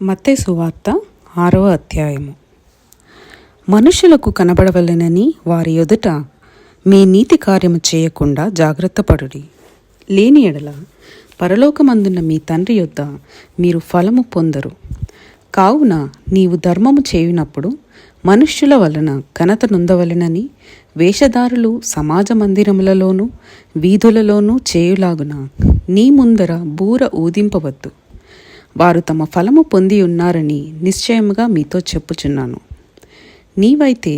మత్తయి సువార్త 6వ అధ్యాయము. మనుషులకు కనబడవలెనని వారి ఎదుట మీ నీతి కార్యము చేయకుండా జాగ్రత్తపడుడి. లేని ఎడల పరలోకమందున్న మీ తండ్రి యొద్ద మీరు ఫలము పొందరు. కావున నీవు ధర్మము చేయునప్పుడు మనుష్యుల వలన ఘనత నొందవలెనని వేషధారులు సమాజ మందిరములలోనూ వీధులలోనూ చేయులాగున నీ ముందర బూర ఊదింపవద్దు. వారు తమ ఫలము పొంది ఉన్నారని నిశ్చయముగా మీతో చెప్పుచున్నాను. నీవైతే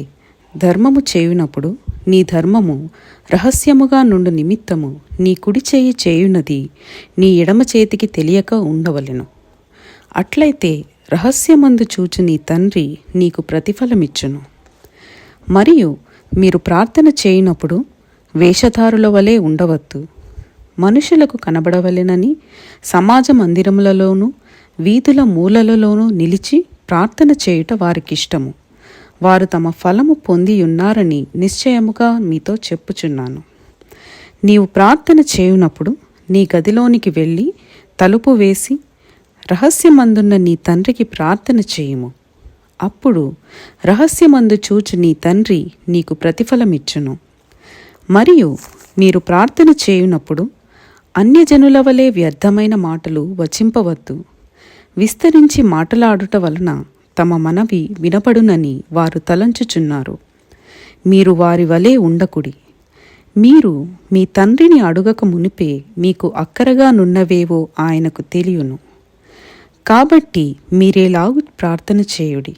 ధర్మము చేయునప్పుడు నీ ధర్మము రహస్యముగా నుండు నిమిత్తము నీ కుడి చేయి చేయునది నీ ఎడమ చేతికి తెలియక ఉండవలెను. అట్లయితే రహస్యమందు చూచు నీ తండ్రి నీకు ప్రతిఫలమిచ్చును. మరియు మీరు ప్రార్థన చేయునప్పుడు వేషధారుల వలె ఉండవద్దు. మనుషులకు కనబడవలెనని సమాజ మందిరములలోనూ వీధుల మూలలలోనూ నిలిచి ప్రార్థన చేయుట వారికిష్టము. వారు తమ ఫలము పొంది ఉన్నారని నిశ్చయముగా మీతో చెప్పుచున్నాను. నీవు ప్రార్థన చేయునప్పుడు నీ గదిలోనికి వెళ్ళి తలుపు వేసి రహస్యమందున్న నీ తండ్రికి ప్రార్థన చేయుము. అప్పుడు రహస్యమందు చూచు నీ తండ్రి నీకు ప్రతిఫలమిచ్చును. మరియు మీరు ప్రార్థన చేయునప్పుడు అన్యజనుల వలె వ్యర్థమైన మాటలు వచింపవద్దు. విస్తరించి మాటలాడుట వలన తమ మనవి వినపడునని వారు తలంచుచున్నారు. మీరు వారి వలె ఉండకుడి. మీరు మీ తండ్రిని అడుగక మునిపే మీకు అక్కరగా నున్నవేవో ఆయనకు తెలియను. కాబట్టి మీరేలాగు ప్రార్థన చేయుడి.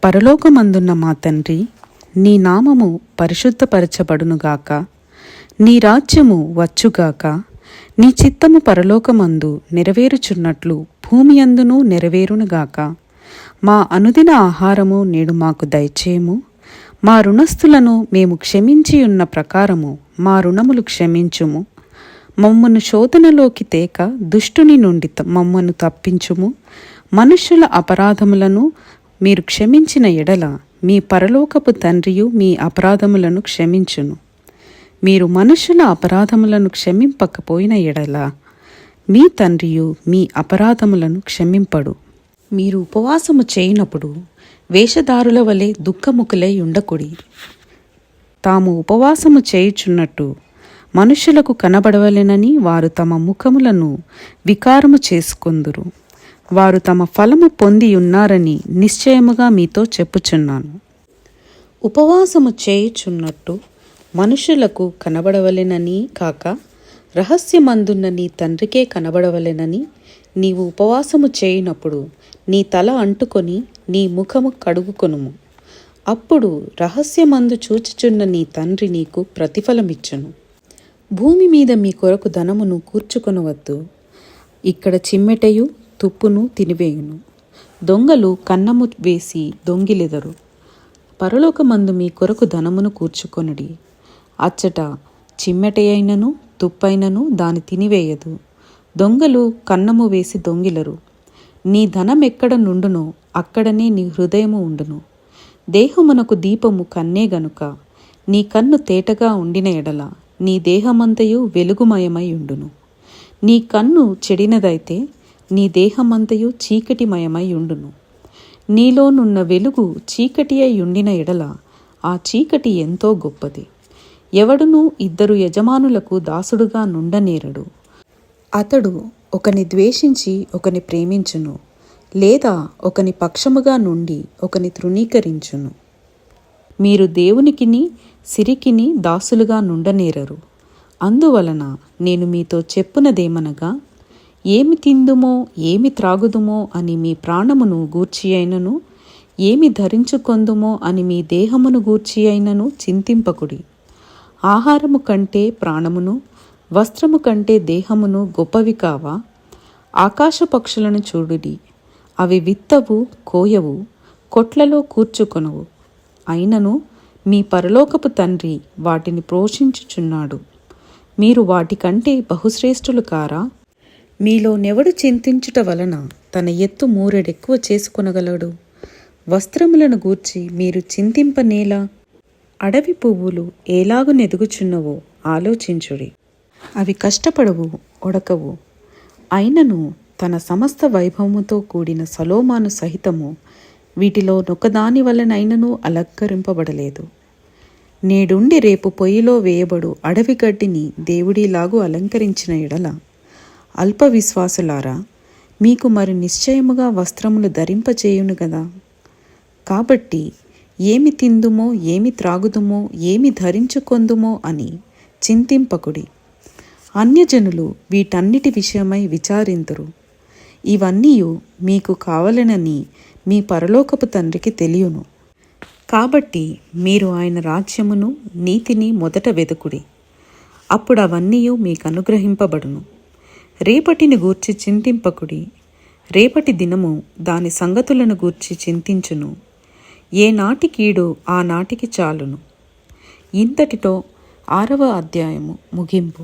పరలోకమందున్న మా తండ్రి, నీ నామము పరిశుద్ధపరచబడునుగాక. నీ రాజ్యము వచ్చుగాక. నీ చిత్తము పరలోకమందు నెరవేరుచున్నట్లు భూమి అందును నెరవేరునుగాక. మా అనుదిన ఆహారము నేడు మాకు దయచేయము. మా రుణస్థులను మేము క్షమించి ఉన్న ప్రకారము మా రుణములు క్షమించుము. మమ్మను శోధనలోకి తేక దుష్టుని నుండి మమ్మను తప్పించుము. మనుష్యుల అపరాధములను మీరు క్షమించిన ఎడల మీ పరలోకపు తండ్రియు మీ అపరాధములను క్షమించును. మీరు మనుషుల అపరాధములను క్షమింపకపోయిన ఎడల మీ తండ్రియు మీ అపరాధములను క్షమింపడు. మీరు ఉపవాసము చేయనప్పుడు వేషధారుల వలె దుఃఖముఖులై ఉండకుడి. తాము ఉపవాసము చేయుచున్నట్టు మనుషులకు కనబడవలెనని వారు తమ ముఖములను వికారము చేసుకొందురు. వారు తమ ఫలము పొంది ఉన్నారని నిశ్చయముగా మీతో చెప్పుచున్నాను. ఉపవాసము చేయుచున్నట్టు మనుషులకు కనబడవలెనని కాక రహస్యమందున్న నీ తండ్రికే కనబడవలెనని నీవు ఉపవాసము చేయునప్పుడు నీ తల అంటుకొని నీ ముఖము కడుగుకొనుము. అప్పుడు రహస్యమందు చూచుచున్న నీ తండ్రి నీకు ప్రతిఫలమిచ్చును. భూమి మీద మీ కొరకు ధనమును కూర్చుకొనవద్దు. ఇక్కడ చిమ్మెటయు తుప్పును తినివేయును. దొంగలు కన్నము వేసి దొంగిలెదరు. పరలోకమందు మీ కొరకు ధనమును కూర్చుకొనుడి. అచ్చట చిమ్మెటయైనను తుప్పైనను దాని తినివేయదు. దొంగలు కన్నము వేసి దొంగిలరు. నీ ధనమెక్కడ నుండునో అక్కడనే నీ హృదయము ఉండును. దేహమునకు దీపము కన్నే గనుక నీ కన్ను తేటగా ఉండిన ఎడల నీ దేహమంతయు వెలుగుమయమై ఉండును. నీ కన్ను చెడినదైతే నీ దేహమంతయు చీకటిమయమై ఉండును. నీలోనున్న వెలుగు చీకటి అయి ఉండిన ఎడల ఆ చీకటి ఎంతో గొప్పది. ఎవడునూ ఇద్దరు యజమానులకు దాసుడుగా నుండనేరడు. అతడు ఒకని ద్వేషించి ఒకని ప్రేమించును, లేదా ఒకని పక్షముగా నుండి ఒకని తృణీకరించును. మీరు దేవునికిని సిరికిని దాసులుగా నుండనేరరు. అందువలన నేను మీతో చెప్పునదేమనగా, ఏమి తిందుమో ఏమి త్రాగుదుమో అని మీ ప్రాణమును గూర్చి అయినను, ఏమి ధరించుకొందుమో అని మీ దేహమును గూర్చి అయినను చింతింపకుడి. ఆహారము కంటే ప్రాణమును, వస్త్రము కంటే దేహమును గొప్పవి కావా? ఆకాశ పక్షులను చూడుడి. అవి విత్తవు, కోయవు, కొట్లలో కూర్చుకొనవు. అయినను మీ పరలోకపు తండ్రి వాటిని పోషించుచున్నాడు. మీరు వాటికంటే బహుశ్రేష్ఠులు కారా? మీలో నెవడు చింతించుట వలన తన ఎత్తు మూరెడెక్కువ చేసుకొనగలడు? వస్త్రములను గూర్చి మీరు చింతింపనేలా? అడవి పువ్వులు ఏలాగు నెదుగుచున్నవో ఆలోచించుడి. అవి కష్టపడవు, ఒడకవు. అయినను తన సమస్త వైభవముతో కూడిన సొలొమోను సహితము వీటిలో నొకదాని వలనైనను అలంకరింపబడలేదు. నేడుండి రేపు పొయ్యిలో వేయబడు అడవి గడ్డిని దేవుడిలాగు అలంకరించిన ఎడల, అల్ప విశ్వాసులారా, మీకు మరి నిశ్చయముగా వస్త్రములు ధరింపచేయును గదా. కాబట్టి ఏమి తిందుమో, ఏమి త్రాగుదుమో, ఏమి ధరించుకొందుమో అని చింతింపకుడి. అన్యజనులు వీటన్నిటి విషయమై విచారింతురు. ఇవన్నీ మీకు కావలెనని మీ పరలోకపు తండ్రికి తెలియను. కాబట్టి మీరు ఆయన రాజ్యమును నీతిని మొదట వెదుకుడి, అప్పుడు అవన్నీ మీకు అనుగ్రహింపబడును. రేపటిని గూర్చి చింతింపకుడి, రేపటి దినము దాని సంగతులను గూర్చి చింతించును. ఏ నాటి కీడు ఆ నాటికి చాలును. ఇంతటితో 6వ అధ్యాయము ముగింపు.